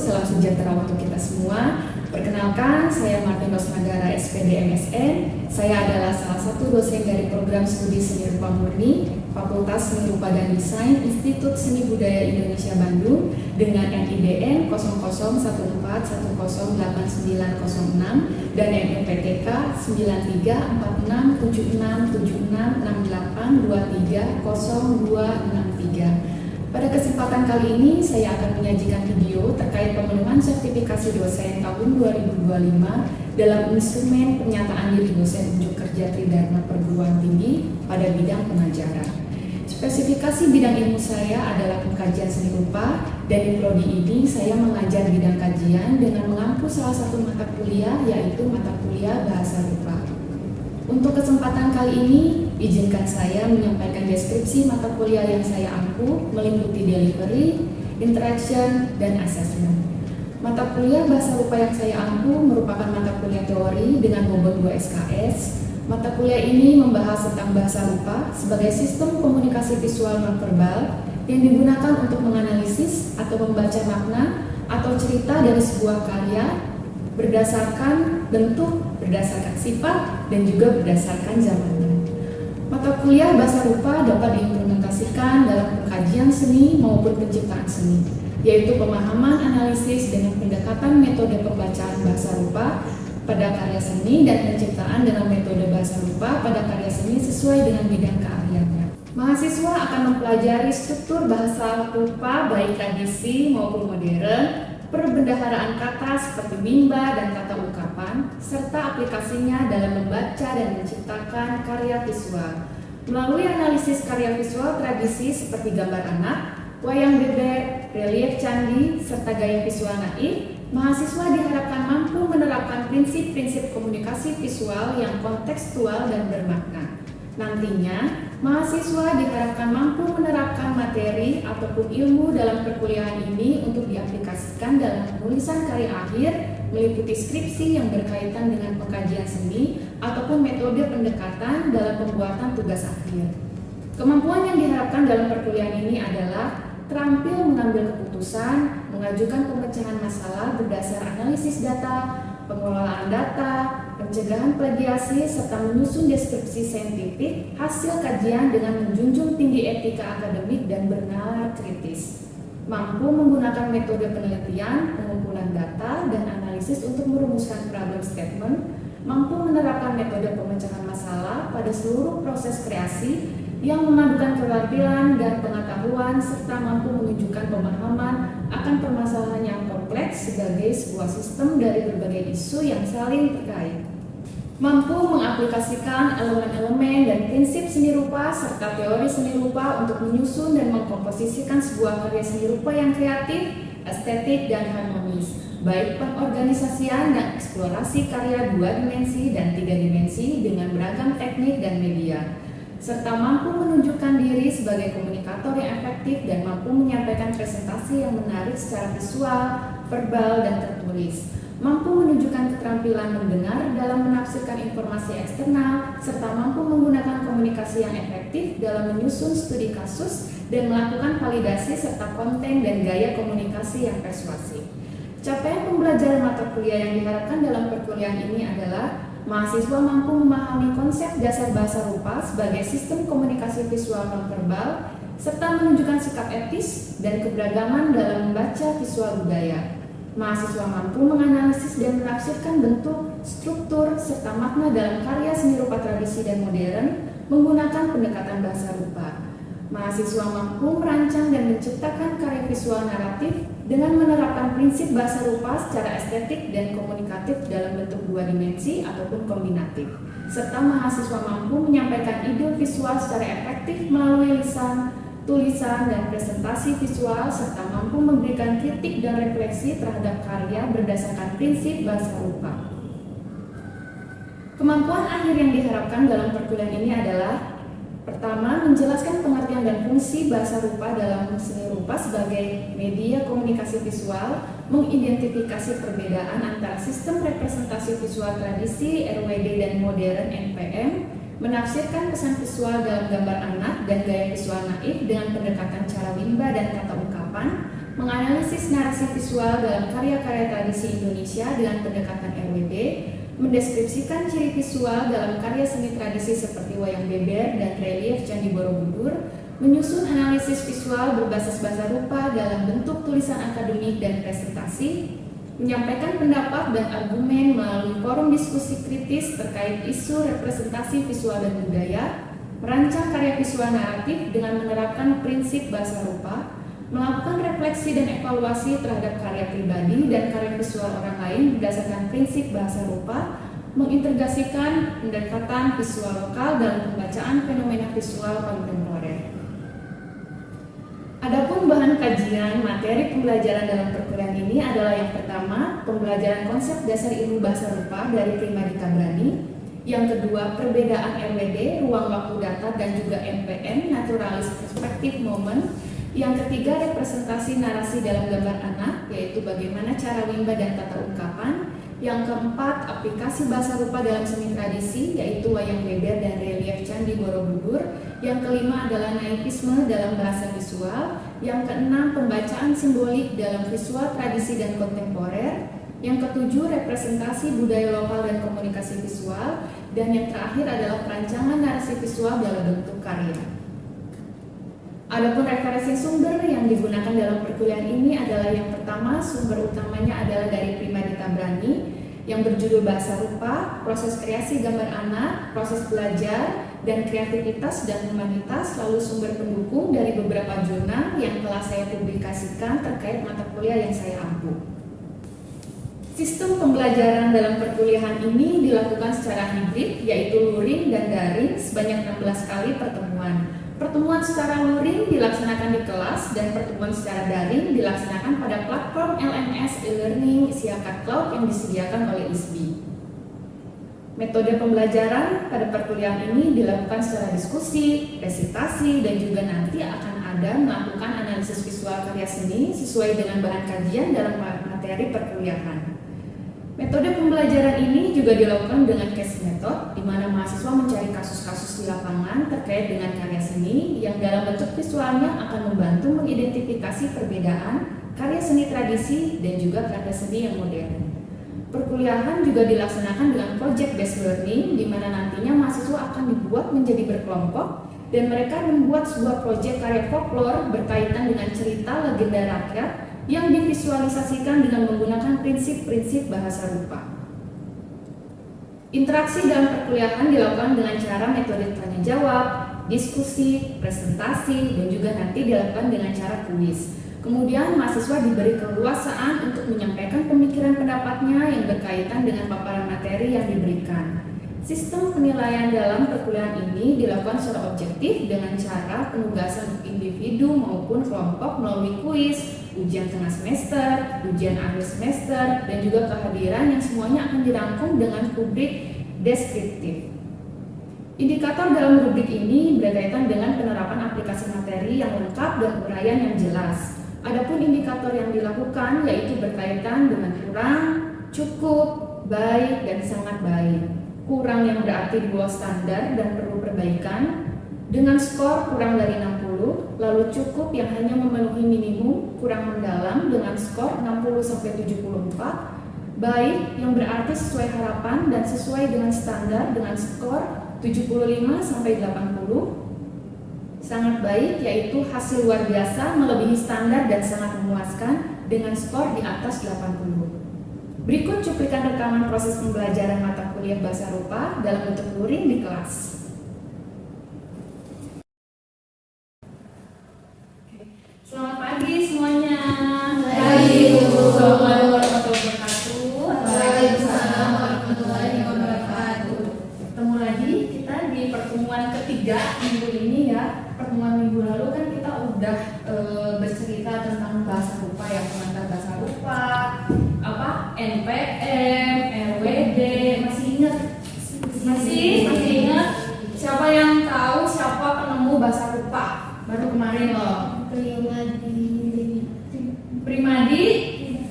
salam sejahtera untuk kita semua. Perkenalkan, saya Martinus Nagara, SPD MSN. Saya adalah salah satu dosen dari program studi Seni Rupa Murni, Fakultas Seni Rupa dan Desain, Institut Seni Budaya Indonesia Bandung, dengan NIDN 0011089006 dan NIPTK 93467678230263. Pada kesempatan kali ini, saya akan menyajikan video terkait pemenuhan sertifikasi dosen tahun 2025 dalam instrumen penyataan diri dosen unjuk kerja Tridharma Perguruan Tinggi pada bidang pengajaran. Spesifikasi bidang ilmu saya adalah pengkajian seni rupa, dan di prodi ini saya mengajar bidang kajian dengan mengampu salah satu mata kuliah, yaitu mata kuliah Bahasa Rupa. Untuk kesempatan kali ini, izinkan saya menyampaikan deskripsi mata kuliah yang saya ampu meliputi delivery, interaction, dan assessment. Mata kuliah Bahasa Rupa yang saya ampu merupakan mata kuliah teori dengan bobot 2 SKS. Mata kuliah ini membahas tentang bahasa rupa sebagai sistem komunikasi visual nonverbal yang digunakan untuk menganalisis atau membaca makna atau cerita dari sebuah karya berdasarkan bentuk, berdasarkan sifat, dan juga berdasarkan zamannya. Mata kuliah Bahasa Rupa dapat diimplementasikan dalam pengkajian seni maupun penciptaan seni, yaitu pemahaman analisis dengan pendekatan metode pembacaan bahasa rupa pada karya seni dan penciptaan dengan metode bahasa rupa pada karya seni sesuai dengan bidang keahliannya. Mahasiswa akan mempelajari struktur bahasa rupa baik tradisi maupun modern, perbendaharaan kata seperti mimba dan kata ungkapan, serta aplikasinya dalam membaca dan menciptakan karya visual. Melalui analisis karya visual tradisi seperti gambar anak, wayang beber, relief candi, serta gaya visual naif, mahasiswa diharapkan mampu menerapkan prinsip-prinsip komunikasi visual yang kontekstual dan bermakna. Nantinya, mahasiswa diharapkan mampu menerapkan materi ataupun ilmu dalam perkuliahan ini untuk diaplikasikan dalam penulisan karya akhir, meliputi skripsi yang berkaitan dengan pengkajian seni ataupun metode pendekatan dalam pembuatan tugas akhir. Kemampuan yang diharapkan dalam perkuliahan ini adalah terampil mengambil keputusan, mengajukan pemecahan masalah berdasar analisis data, pengelolaan data, pencegahan plagiasi, serta menyusun deskripsi saintifik hasil kajian dengan menjunjung tinggi etika akademik dan bernalar kritis. Mampu menggunakan metode penelitian, pengumpulan data, dan analisis untuk merumuskan problem statement, mampu menerapkan metode pemecahan masalah pada seluruh proses kreasi yang memadukan keterampilan dan pengetahuan, serta mampu menunjukkan pemahaman akan permasalahan yang kompleks sebagai sebuah sistem dari berbagai isu yang saling terkait. Mampu mengaplikasikan elemen-elemen dan prinsip seni rupa serta teori seni rupa untuk menyusun dan mengkomposisikan sebuah karya seni rupa yang kreatif, estetik, dan harmonis, baik pengorganisasian dan eksplorasi karya 2 dimensi dan 3 dimensi dengan beragam teknik dan media, serta mampu menunjukkan diri sebagai komunikator yang efektif dan mampu menyampaikan presentasi yang menarik secara visual, verbal, dan tertulis, mampu menunjukkan keterampilan mendengar dalam menafsirkan informasi eksternal, serta mampu menggunakan komunikasi yang efektif dalam menyusun studi kasus dan melakukan validasi serta konten dan gaya komunikasi yang persuasif. Capaian pembelajaran mata kuliah yang diharapkan dalam perkuliahan ini adalah mahasiswa mampu memahami konsep dasar bahasa rupa sebagai sistem komunikasi visual nonverbal, serta menunjukkan sikap etis dan keberagaman dalam membaca visual budaya. Mahasiswa mampu menganalisis dan menafsirkan bentuk, struktur, serta makna dalam karya seni rupa tradisi dan modern menggunakan pendekatan bahasa rupa. Mahasiswa mampu merancang dan menciptakan karya visual naratif dengan menerapkan prinsip bahasa rupa secara estetik dan komunikatif dalam bentuk 2 dimensi ataupun kombinatif. Serta mahasiswa mampu menyampaikan ide visual secara efektif melalui lisan, tulisan, dan presentasi visual, serta mampu memberikan kritik dan refleksi terhadap karya berdasarkan prinsip bahasa rupa. Kemampuan akhir yang diharapkan dalam perkuliahan ini adalah: pertama, menjelaskan pengertian dan fungsi bahasa rupa dalam seni rupa sebagai media komunikasi visual, mengidentifikasi perbedaan antara sistem representasi visual tradisi, RWD, dan modern NPM, menafsirkan pesan visual dalam gambar anak dan gaya visual naif dengan pendekatan cara mimba dan kata ungkapan, menganalisis narasi visual dalam karya-karya tradisi Indonesia dengan pendekatan RWD, mendeskripsikan ciri visual dalam karya seni tradisi seperti wayang beber dan relief Candi Borobudur, menyusun analisis visual berbasis bahasa rupa dalam bentuk tulisan akademik dan presentasi, menyampaikan pendapat dan argumen melalui forum diskusi kritis terkait isu representasi visual dan budaya, merancang karya visual naratif dengan menerapkan prinsip bahasa rupa, melakukan refleksi dan evaluasi terhadap karya pribadi dan karya visual orang lain berdasarkan prinsip bahasa rupa, mengintegrasikan pendekatan visual lokal dalam pembacaan fenomena visual kontemporer. Adapun bahan kajian materi pembelajaran dalam perkuliahan ini adalah yang pertama, pembelajaran konsep dasar ilmu bahasa rupa dari Primadita Tabrani, yang kedua, perbedaan RWD, ruang waktu data dan juga NPM, naturalis perspektif moment, yang ketiga, representasi narasi dalam gambar anak, yaitu bagaimana cara limba dan tata ungkapan, yang keempat, aplikasi bahasa rupa dalam seni tradisi, yaitu wayang beber dan relief Candi Borobudur. Yang kelima adalah naivisme dalam bahasa visual. Yang keenam, pembacaan simbolik dalam visual tradisi dan kontemporer. Yang ketujuh, representasi budaya lokal dan komunikasi visual. Dan yang terakhir adalah perancangan narasi visual dalam bentuk karya. Adapun referensi sumber yang digunakan dalam perkuliahan ini adalah yang pertama, sumber utamanya adalah dari Primadita Tabrani yang berjudul Bahasa Rupa, Proses Kreasi Gambar Anak, Proses Belajar, dan Kreativitas dan Humanitas, lalu sumber pendukung dari beberapa jurnal yang telah saya publikasikan terkait mata kuliah yang saya ampu. Sistem pembelajaran dalam perkuliahan ini dilakukan secara hibrid, yaitu luring dan daring sebanyak 16 kali pertemuan. Pertemuan secara luring dilaksanakan di kelas dan pertemuan secara daring dilaksanakan pada platform LMS e-learning Siakat Cloud yang disediakan oleh ISBI. Metode pembelajaran pada perkuliahan ini dilakukan secara diskusi, presentasi, dan juga nanti akan ada melakukan analisis visual karya seni sesuai dengan bahan kajian dalam materi perkuliahan. Metode pembelajaran ini juga dilakukan dengan case method, di mana mahasiswa mencari kasus-kasus di lapangan terkait dengan karya seni yang dalam bentuk visualnya akan membantu mengidentifikasi perbedaan karya seni tradisi dan juga karya seni yang modern. Perkuliahan juga dilaksanakan dengan project based learning, di mana nantinya mahasiswa akan dibuat menjadi berkelompok dan mereka membuat sebuah proyek karya folklore berkaitan dengan cerita legenda rakyat yang divisualisasikan dengan menggunakan prinsip-prinsip bahasa rupa. Interaksi dalam perkuliahan dilakukan dengan cara metode tanya jawab, diskusi, presentasi, dan juga nanti dilakukan dengan cara kuis. Kemudian mahasiswa diberi keleluasaan untuk menyampaikan pemikiran pendapatnya yang berkaitan dengan paparan materi yang diberikan. Sistem penilaian dalam perkuliahan ini dilakukan secara objektif dengan cara penugasan untuk individu maupun kelompok melalui kuis, ujian tengah semester, ujian akhir semester, dan juga kehadiran yang semuanya akan dirangkum dengan rubrik deskriptif. Indikator dalam rubrik ini berkaitan dengan penerapan aplikasi materi yang lengkap dan uraian yang jelas. Adapun indikator yang dilakukan yaitu berkaitan dengan kurang, cukup, baik, dan sangat baik. Kurang yang berarti di bawah standar dan perlu perbaikan, dengan skor kurang dari 60, lalu cukup yang hanya memenuhi minimum, kurang mendalam dengan skor 60-74, baik yang berarti sesuai harapan dan sesuai dengan standar dengan skor 75-80, sangat baik yaitu hasil luar biasa melebihi standar dan sangat memuaskan dengan skor di atas 80. Berikut cuplikan rekaman proses pembelajaran mata kuliah bahasa rupa dalam bentuk luring di kelas. Selamat pagi semuanya. Pagi, Bu. Assalamualaikum warahmatullahi wabarakatuh. Waalaikumsalam warahmatullahi wabarakatuh. Ketemu lagi kita di pertemuan ketiga minggu ini ya. Pertemuan minggu lalu kan kita udah bercerita tentang bahasa rupa ya, pengantar bahasa rupa, NPM, RWD, masih ingat? Masih ingat? Siapa yang tahu siapa penemu bahasa rupa? Baru kemarin loh. Primadi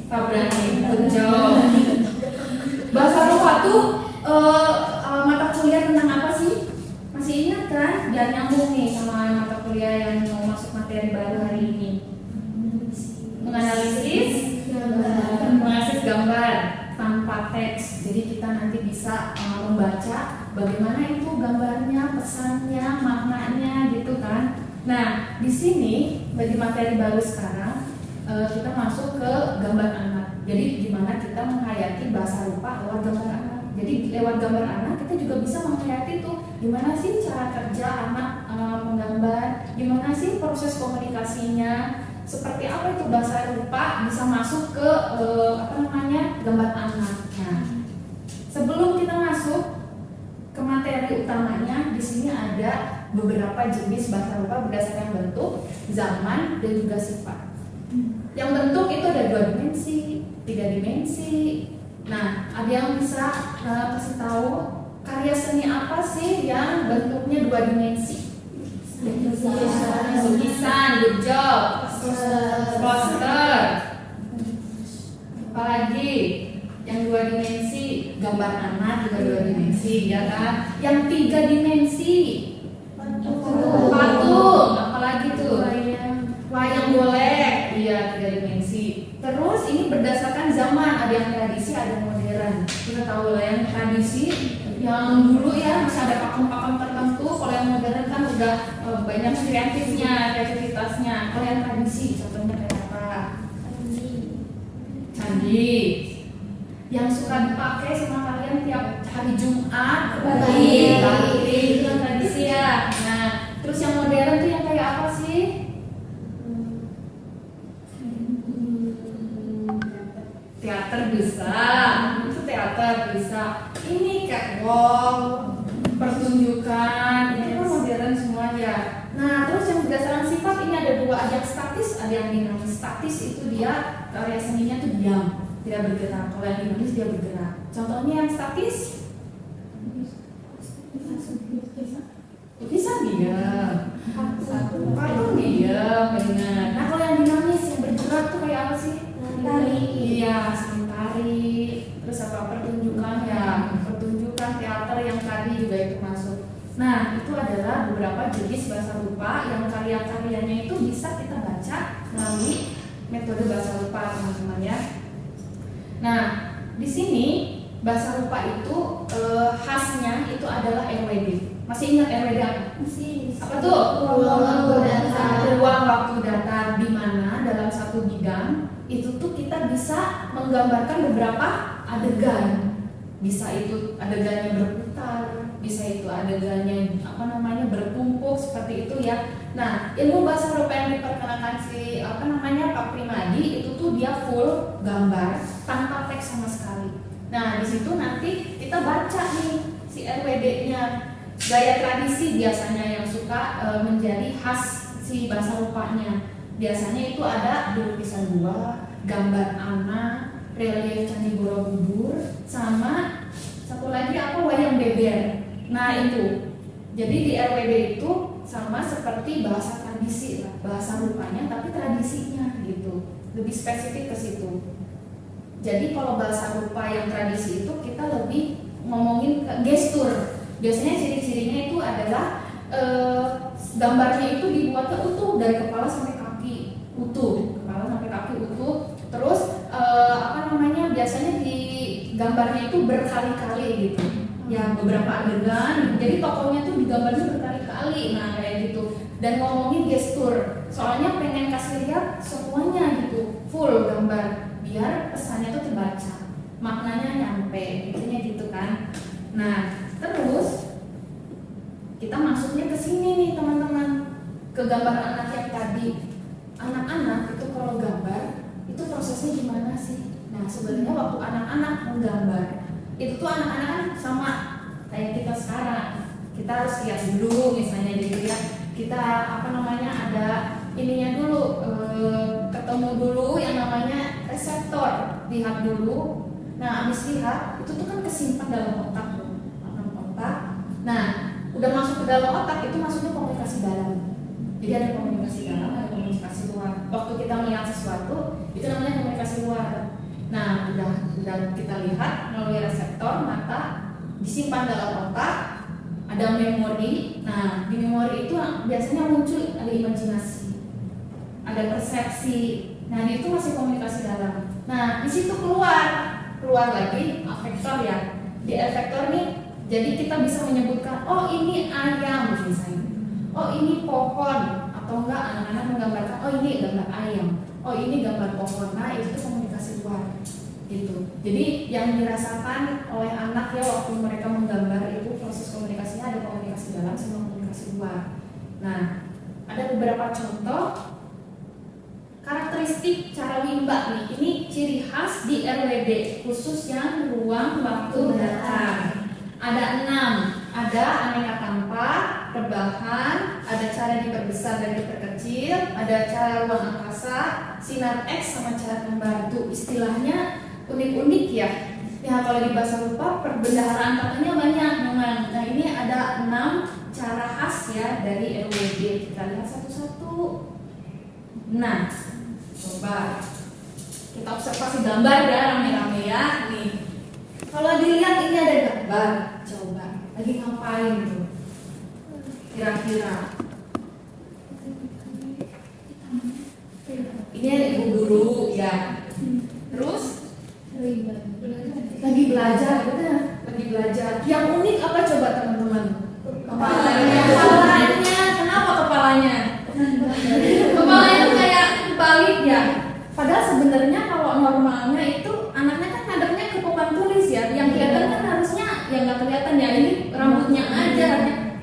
Tabrani. Betul. Bahasa rupa tuh mata kuliah tentang apa sih? Masih ingat kan? Dan nyambung nih sama mata kuliah yang mau masuk materi baru hari ini. Mengenai teks. Jadi kita nanti bisa membaca bagaimana itu gambarnya, pesannya, maknanya gitu kan. Nah, di sini bagi materi baru sekarang kita masuk ke gambar anak. Jadi gimana kita menghayati bahasa rupa lewat gambar anak. Jadi lewat gambar anak kita juga bisa menghayati tuh gimana sih cara kerja anak menggambar, gimana sih proses komunikasinya, seperti apa itu bahasa rupa bisa masuk ke gambar anak. Nah, sebelum kita masuk ke materi utamanya, di sini ada beberapa jenis bahasa rupa berdasarkan bentuk, zaman, dan juga sifat. Yang bentuk itu ada 2 dimensi, 3 dimensi. Nah, ada yang bisa kasih tahu karya seni apa sih yang bentuknya 2 dimensi? Lukisan, good job. Poster. Apalagi yang 2 dimensi, gambar anak juga 2 dimensi, ya kan? Yang 3 dimensi, patung. Apalagi tuh? Wayang golek, iya 3 dimensi. Terus ini berdasarkan zaman, ada yang tradisi, ada yang modern. Kita tahu lah yang tradisi, yang dulu ya masih ada pakem-pakem tertentu. Kalau yang modern kan udah banyak kreativitasnya. Kalau yang tradisi, contohnya kayak apa? Candi. Yang suka dipakai sama kalian tiap hari Jumat, batik, itu kan tradisi ya. Nah, terus yang modern tuh yang kayak apa sih? Teater bisa, itu teater bisa. Ini catwalk, pertunjukan, itu kan modern semua ya. Nah, terus yang berdasarkan sifat ini ada 2, ada yang statis, ada yang dinamis. Statis itu dia karya seninya tuh diam, tidak bergerak. Kalau yang dinamis dia bergerak. Contohnya yang statis, lukisan diam, patung diam, benar. Nah, kalau yang dinamis yang bergerak tuh kayak apa sih? Tari. Iya, seni tari. Terus apa pertunjukan ya, pertunjukan teater yang tadi juga itu masuk. Nah, itu adalah beberapa jenis bahasa rupa yang karya-karyanya itu bisa kita baca melalui metode bahasa rupa, teman-teman ya. Nah, di sini bahasa rupa itu khasnya itu adalah RWD. Masih ingat RWD apa? Masih. Apa tuh? Ruang waktu datar. Ruang waktu datar, di mana dalam satu bidang itu tuh kita bisa menggambarkan beberapa adegan. Bisa itu adegannya berputar, bisa itu adegannya bertumpuk seperti itu ya. Nah, ilmu bahasa rupa yang diperkenalkan si Pak Primadi itu tuh dia full gambar tanpa teks sama sekali. Nah, di situ nanti kita baca nih si RWD-nya. Gaya tradisi biasanya yang suka menjadi khas si bahasa rupanya. Biasanya itu ada lukisan gua, gambar anak, relief Candi Borobudur, sama satu lagi wayang beber. Nah itu, jadi di RWD itu sama seperti bahasa tradisi lah, bahasa rupanya tapi tradisinya gitu, lebih spesifik ke situ. Jadi kalau bahasa rupa yang tradisi itu kita lebih ngomongin ke gestur. Biasanya ciri-cirinya itu adalah gambarnya itu dibuatnya utuh dari kepala sampai kaki, utuh, kepala sampai kaki utuh. Terus biasanya di gambarnya itu berkali-kali gitu. Ya beberapa adegan, jadi tokohnya tuh digambarnya berkali-kali, nah kayak gitu. Dan ngomongin gestur, soalnya pengen kasih lihat semuanya gitu, full gambar, biar pesannya tuh terbaca, maknanya nyampe, intinya gitu kan. Nah terus kita masuknya ke sini nih teman-teman, ke gambar anak yang tadi. Anak-anak itu kalau gambar itu prosesnya gimana sih? Nah sebenarnya waktu anak-anak menggambar itu tuh anak-anak kan sama kayak kita sekarang, kita harus lihat dulu misalnya gitu ya, kita ada ininya dulu, ketemu dulu yang namanya reseptor, lihat dulu. Nah habis lihat itu tuh kan kesimpan dalam otak. Nah udah masuk ke dalam otak itu masuknya komunikasi dalam. Jadi ada komunikasi dalam, ada komunikasi luar. Waktu kita melihat sesuatu itu namanya komunikasi luar. Nah udah kita lihat melalui reseptor mata, disimpan dalam otak, ada memori. Nah di memori itu biasanya muncul ada imajinasi, ada persepsi. Nah itu masih komunikasi dalam. Nah di situ keluar keluar lagi vektor ya. Di vektor nih, jadi kita bisa menyebutkan, oh ini ayam misalnya, oh ini pohon, atau enggak anak-anak menggambarkan, oh ini gambar ayam, oh ini gambar pohon. Nah itu tuh komunikasi luar gitu. Jadi yang dirasakan oleh anak ya waktu mereka menggambar itu proses komunikasinya ada komunikasi dalam sama komunikasi luar. Nah ada beberapa contoh karakteristik cara wimba nih. Ini ciri khas di RWD khusus yang ruang waktu mendatang. Ada 6, ada aneka tanpa, rebahan, ada cara diperbesar dan diperkecil, ada cara ruang angkasa, sinar X sama cara membantu. Istilahnya unik-unik ya. Ya kalau di bahasa lupa perbendaharaan katanya banyak memang. Nah ini ada 6 cara khas ya dari RWD. Kita lihat satu-satu. Nah, coba kita observasi gambar ya rame-rame ya. Nih, kalau dilihat ini ada gambar. Coba lagi ngapain tuh? Kira-kira ini ada ibu guru ya. Terus lagi belajar, benar? Lagi belajar. Yang unik apa coba teman-teman? Kepalanya. Kenapa kepalanya? Kepalanya itu kayak balik ya. Padahal sebenarnya kalau normalnya itu anaknya kan ngadepnya ke papan tulis ya. Yang kelihatan kan harusnya yang nggak kelihatan ya, ini rambutnya aja.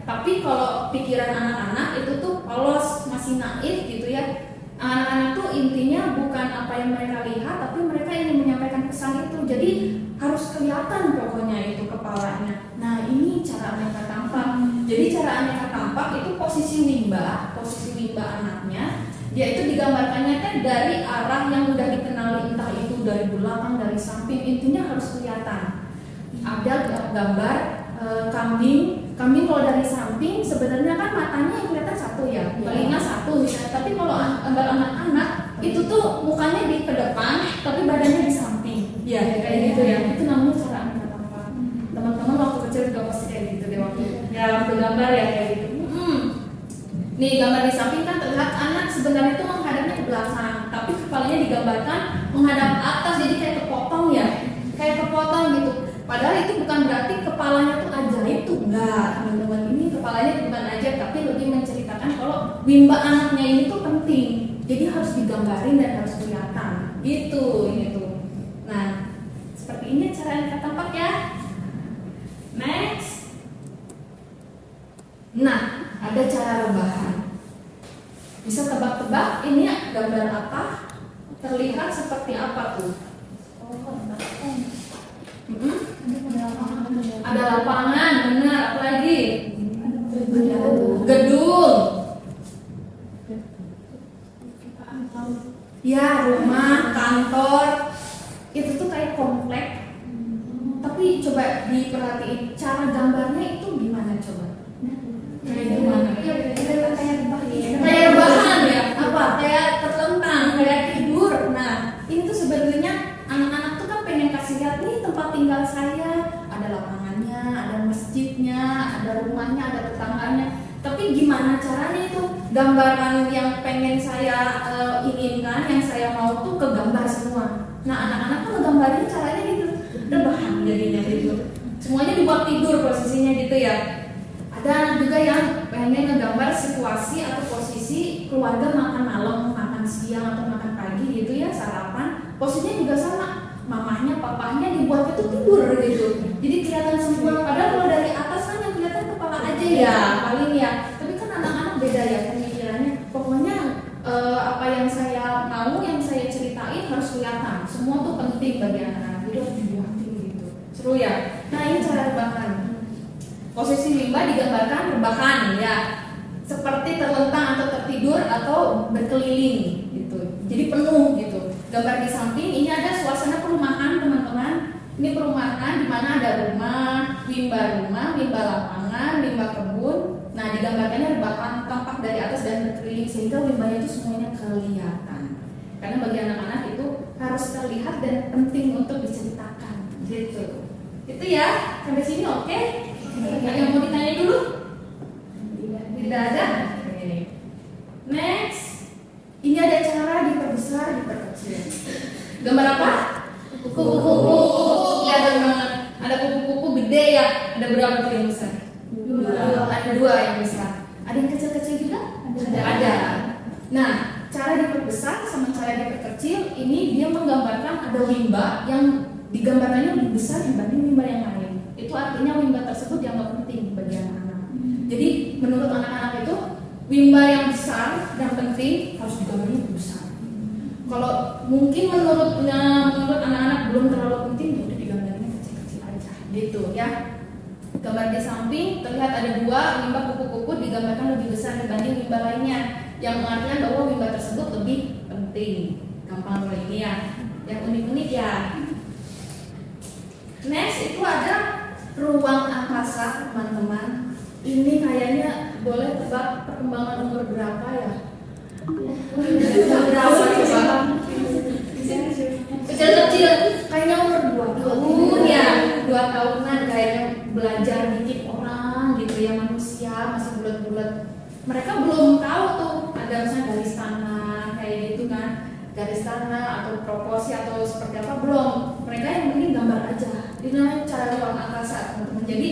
Tapi kalau pikiran anak-anak itu tuh polos, masih naif gitu ya. Anak-anak tuh intinya bukan apa yang mereka lihat, tapi mereka ingin menyampaikan pesan itu. Jadi harus kelihatan pokoknya itu kepalanya. Nah ini cara aneka tampak. Jadi cara aneka tampak itu posisi wimba anaknya. Dia itu digambarkannya kan dari arah yang udah dikenali, entah itu dari belakang, dari samping, intinya harus kelihatan. Ada gambar kambing kalau dari samping sebenarnya kan matanya yang kelihatan satu ya, telinga satu misalnya. Tapi kalau gambar anak-anak itu tuh mukanya di ke depan, tapi badannya di samping. Ya kayak gitu ya. Itu namanya cara aneka tampak. Teman-teman waktu kecil juga pasti kayak gitu deh waktu gambar ya kayak gitu. Nih gambar di samping kan terlihat anak sebenarnya itu menghadapnya ke belakang, tapi kepalanya digambarkan menghadap atas, jadi kayak kepotong ya, kayak kepotong gitu. Padahal itu bukan berarti kepalanya tuh ajaib tuh, enggak teman-teman. Ini kepalanya bukan ajaib, tapi lebih menceritakan kalau wimba anaknya ini tuh penting, jadi harus digambarin dan harus kelihatan. Gitu ini tuh. Nah seperti ini cara aneka tampak ya. Next. Nah ada cara rebahan. Bisa tebak-tebak ini gambar apa? Terlihat seperti apa tuh? Ada lapangan, benar. Apa lagi? Gedung. Ya, rumah, kantor. Itu tuh kayak komplek. Tapi coba diperhatiin cara gambarnya itu gimana coba? Kayak gimana? Kayak rebahan ya? Apa? Kayak terlentang, kayak tidur. Nah, ini tuh sebenarnya anak-anak tuh kan pengen kasih lihat nih tempat tinggal saya, ada lapangannya, ada masjidnya, ada rumahnya, ada tetangganya. Tapi gimana caranya itu gambaran yang pengen saya inginkan, yang saya mau tuh kegambar semua. Nah, anak-anak tuh ngegambarin caranya gitu, rebahan jadinya gitu. Semuanya dibuat tidur posisinya gitu ya. Ada anak juga yang pengen ngegambar situasi atau posisi keluarga makan malam, makan siang atau makan pagi gitu ya, sarapan. Posisinya juga sama, mamahnya, papahnya dibuat itu tidur gitu. Jadi kelihatan semua. Padahal kalau dari atas kan yang kelihatan kepala aja ya, paling ya. Tapi kan anak-anak beda ya pemikirannya. Pokoknya apa yang saya mau, yang saya ceritain harus kelihatan. Semua tuh penting bagi anak-anak. Jadi harus dibuatin gitu. Seru ya. Nah ini cara rebahan. Posisi wimba digambarkan rebahan ya, seperti terlentang atau tertidur atau berkeliling gitu. Jadi penuh gitu. Gambar di samping ini ada suasana perumahan teman-teman. Ini perumahan di mana ada rumah, wimba lapangan, wimba kebun. Nah digambarkannya rebahan tampak dari atas dan berkeliling sehingga wimbanya itu semuanya kelihatan. Karena bagi anak-anak itu harus terlihat dan penting untuk diceritakan gitu. Itu ya sampai sini oke? Ada yang mau ditanya dulu? Tidak ada? Next. Ini ada cara diperbesar, diperkecil. Gambar apa? Kuku-kuku. ada berapa tuh yang besar? Ada 2 yang besar. Ada yang kecil-kecil juga? Ada. Nah, cara diperbesar sama cara diperkecil ini dia menggambarkan ada wimba yang digambarkannya lebih besar dibanding wimba yang lain. Itu artinya wimba tersebut dianggap penting bagi anak-anak. Jadi menurut anak-anak itu wimba yang besar dan penting harus digambarnya lebih besar. Kalau mungkin menurut anak-anak belum terlalu penting, ya udah digambarnya kecil-kecil aja, gitu ya. Gambar di samping terlihat ada 2 wimba kupu-kupu digambarkan lebih besar dibanding wimba lainnya, yang mengartikan bahwa wimba tersebut lebih penting. Gampang loh ini ya. Yang unik-unik ya. Next itu ada ruang angkasa, teman-teman. Ini kayaknya boleh tebak perkembangan umur berapa ya? Berapa coba? Kecil-kecil, kayaknya umur 2 tahun ya, 2 tahunan kayaknya belajar dikit orang gitu ya, manusia masih bulat-bulat. Mereka belum tahu tuh ada misalnya garis tanah kayak gitu kan, garis tanah atau proporsi atau seperti apa belum. Mereka yang penting gambar aja. Ini namanya cara ruang angkasa, teman-teman. Jadi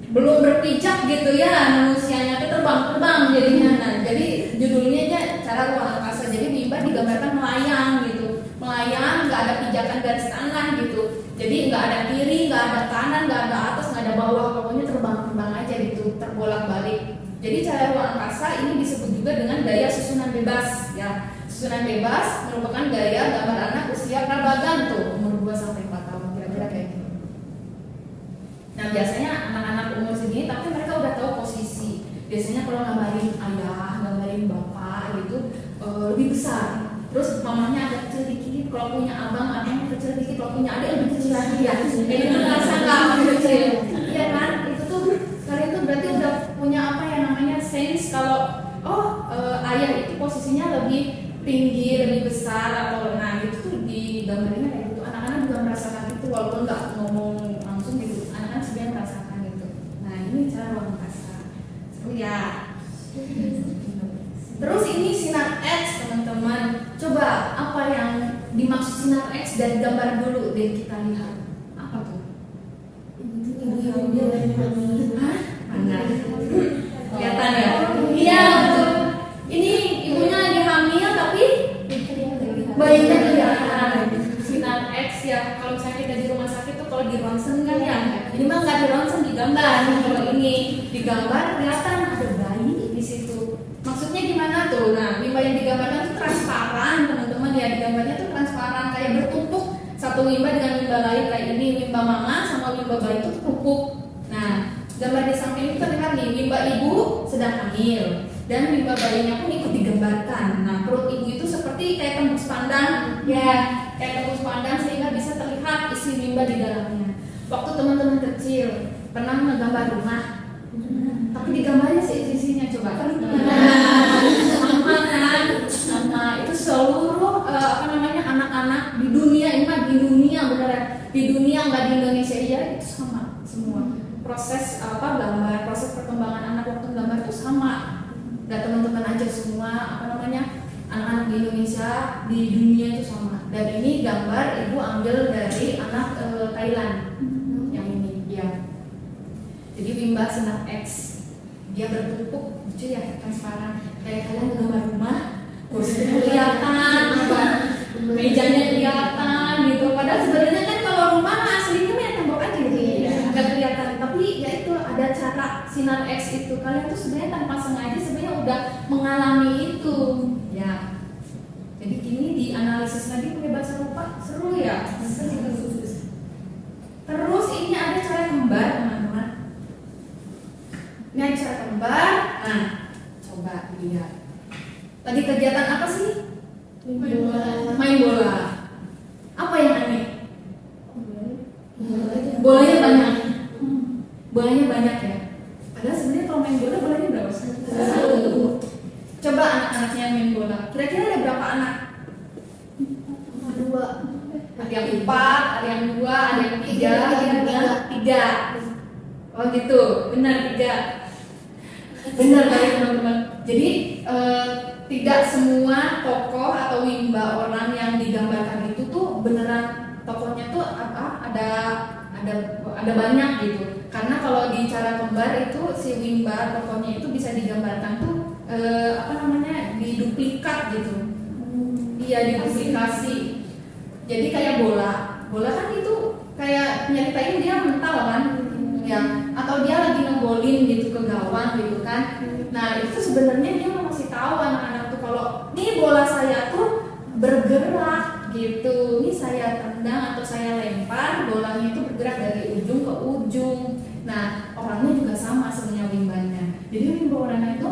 belum berpijak gitu ya manusianya, itu terbang-terbang jadinya. Nah, jadi judulnya aja cara ruang angkasa. Jadi wimba digambarkan melayang gitu, melayang, nggak ada pijakan garis tanah gitu. Jadi nggak ada kiri, nggak ada kanan, nggak ada atas, nggak ada bawah, pokoknya terbang-terbang aja gitu, terbolak-balik. Jadi cara ruang angkasa ini disebut juga dengan gaya susunan bebas ya. Susunan bebas merupakan gaya gambar anak usia prabagan tuh, umur 2 sampai 4 tahun kira-kira kayak gitu. Nah, biasanya anak-anak umur segini tapi mereka udah tahu posisi. Biasanya kalau gambarin ayah, gambarin bapak gitu lebih besar. Terus mamanya agak kecil dikit, kalau punya abangnya kecil dikit, kalau punya adik lebih kecil lagi ya. Jadi itu terasa nggak lebih kecil, iya kan? Itu tuh kalian tuh berarti udah punya apa ya namanya sense kalau ayah itu posisinya lebih tinggi, lebih besar atau nah gitu tuh digambarinnya kayak gitu. Anak-anak juga merasakan itu walaupun nggak ngomong langsung gitu. Anak-anak sebenarnya merasakan gitu. Nah ini cara ruang angkasa. Seru ya. Terus ini sinar X teman-teman. Coba apa yang dimaksud sinar X dari gambar dulu deh kita lihat. Apa tuh? Hah? Mana? Kelihatan ya? Iya betul. Ini ibunya lagi hamil tapi bayinya kelihatan. Sinar X ya. Kalau misalnya kita di rumah sakit tuh kalau di ronsen kan ya. Ini mah nggak di ronsen, digambar. Kalau ini digambar kelihatan ada bayi di situ. Maksudnya gimana tuh? Nah, wimba yang digambarkan itu transparan, teman-teman ya. Digambarnya tuh transparan, kayak bertumpuk satu wimba dengan wimba lain. Kayak ini wimba mama sama wimba bayi itu tumpuk. Nah, gambar di samping itu terlihat nih, wimba ibu sedang hamil dan wimba bayinya pun ikut digambarkan. Nah, perut ibu itu seperti kayak tembus pandang, ya, kayak tembus pandang sehingga bisa terlihat isi wimba di dalamnya. Waktu teman-teman kecil pernah menggambar rumah, tapi digambarnya isi-isinya coba. Sama itu seluruh anak-anak di dunia ini mah di dunia beneran, di dunia nggak di Indonesia ya itu sama semua. Proses gambar, proses perkembangan anak waktu gambar itu sama. Dan teman-teman aja semua anak-anak di Indonesia di dunia itu sama. Dan ini gambar ibu ambil dari anak Thailand yang ini ya. Jadi wimba sinar X dia bertumpuk lucu ya, transparan kayak kalian gambar rumah, kursinya kelihatan, mejanya kelihatan gitu. Padahal sebenarnya kan kalau rumah aslinya ya tembok aja gitu ya, nggak kelihatan. Tapi ya itu ada cara sinar X itu. Kalian tuh sebenarnya tanpa sengaja sebenarnya udah mengalami itu ya. Jadi gini dianalisis lagi pakai bahasa rupa, seru ya. Terus ini ada cara kembar teman-teman. Ini ada cara kembar. Nah, coba lihat. Tadi kegiatan apa sih? Main bola. Apa yang aneh? Bolanya banyak. Bolanya banyak ya. Padahal sebenarnya kalau main bola bolanya berapa sih? Coba anak-anaknya main bola. Kira-kira ada berapa anak? 2. Ada yang 4, ada yang 2, ada yang 3, ada yang 3. Oh gitu, benar 3. Benar baik teman-teman. Jadi tidak semua tokoh atau wimba orang yang digambarkan itu tuh beneran tokohnya tuh ada banyak gitu. Karena kalau di cara kembar itu si Wimba tokohnya itu bisa digambarkan tuh diduplikat gitu. Iya, diduplikasi. Jadi kayak bola kan itu kayak nyeritain dia mental kan, ya, atau dia lagi ngegolin gitu ke gawang gitu kan. Nah itu sebenarnya dia mau kasih tahu anak-anak tuh kalau nih bola saya tuh bergerak gitu, nih saya tendang atau saya lempar, bolanya itu bergerak dari ujung ke ujung. Nah orangnya juga sama sebenarnya Wimbanya. Jadi Wimba orangnya itu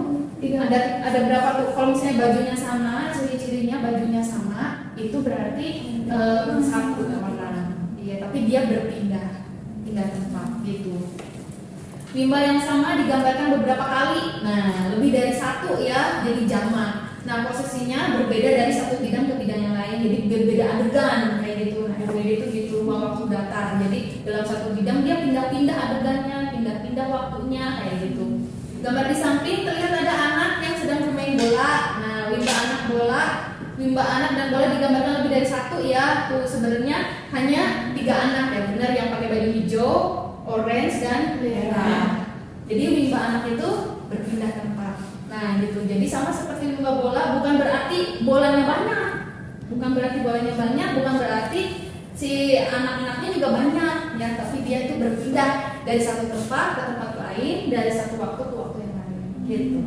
ada berapa tuh? Kalau misalnya bajunya sama, ciri-cirinya bajunya sama, itu berarti satu orang. Iya, tapi dia pindah tempat gitu. Wimba yang sama digambarkan beberapa kali. Nah, lebih dari satu ya, jadi jamak. Nah, posisinya berbeda dari satu bidang ke bidang yang lain. Jadi berbeda adegan kayak gitu. Nah, RWD itu gitu, ruang waktu datar. Jadi dalam satu bidang dia pindah-pindah adegannya, pindah-pindah waktunya kayak gitu. Gambar di samping terlihat ada anak yang sedang bermain bola. Nah, Wimba anak dan bola digambarkan lebih dari satu ya. Tuh sebenarnya hanya 3 anak ya, benar, yang pakai baju hijau, orange dan merah. Jadi Wimba anak itu berpindah tempat. Nah, gitu. Jadi sama seperti Wimba bola, bukan berarti bolanya banyak. Bukan berarti si anak-anaknya juga banyak ya, tapi dia itu berpindah dari satu tempat ke tempat lain, dari satu waktu ke waktu yang lain. Gitu.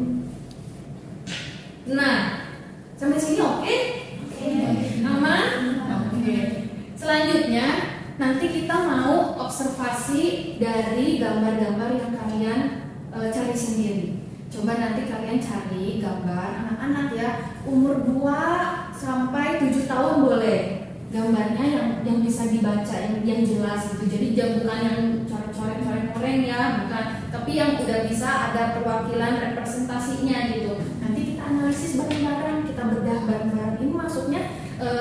Nah, sampai sini oke? Aman? Oke. Selanjutnya nanti kita mau observasi dari gambar-gambar yang kalian cari sendiri. Coba nanti kalian cari gambar anak-anak ya, umur 2 sampai 7 tahun boleh. Gambarnya yang bisa dibaca, yang jelas gitu. Jadi bukan yang coret-coret ya, bukan. Tapi yang udah bisa ada perwakilan representasinya gitu. Nanti kita analisis bareng-bareng, kita bedah bareng-bareng. Ini maksudnya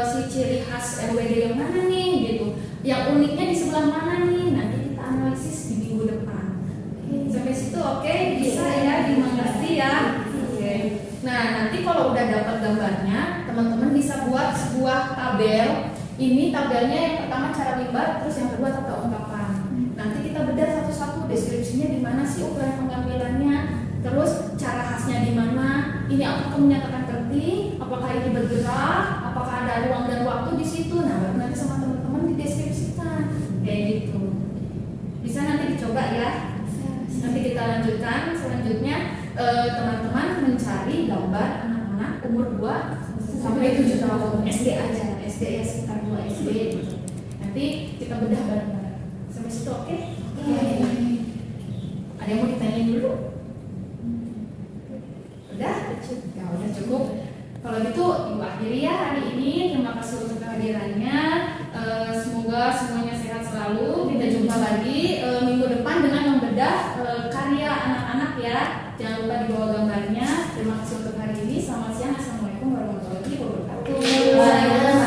si ciri khas RWD yang mana nih gitu. Yang uniknya di sebelah mana nih? Nanti kita analisis di minggu depan. Sampai situ oke? Bisa ya, dimengerti ya. Oke. Nah, nanti kalau udah dapat gambarnya, teman-teman bisa buat sebuah tabel. Ini tabelnya yang pertama cara Wimba, terus yang kedua tata ungkapan. Nanti kita bedah satu-satu, deskripsinya di mana sih ukuran pengambilannya, terus cara khasnya di mana. Ini apakah menyatakan penting, apakah ini bergerak, apakah ada ruang dan waktu di situ. Nah, baru nanti sama teman-teman dideskripsikan kayak gitu. Bisa nanti dicoba ya. Nanti kita lanjutkan. Selanjutnya teman-teman mencari gambar anak-anak umur 2 sampai 7 tahun, SD aja, SD ya, sekitar 2 SD gitu. Nanti kita bedah bareng-bareng. Sampai situ oke? Ada yang mau ditanyain dulu? Udah? Ya udah cukup. Kalau gitu ibu akhiri ya hari ini. Terima kasih untuk kehadirannya. Semoga semuanya sehat selalu. Kita jumpa lagi minggu depan dengan membedah karya anak-anak ya. Jangan lupa dibawa gambarnya. Terima kasih untuk hari ini. Selamat siang. Assalamualaikum warahmatullahi wabarakatuh.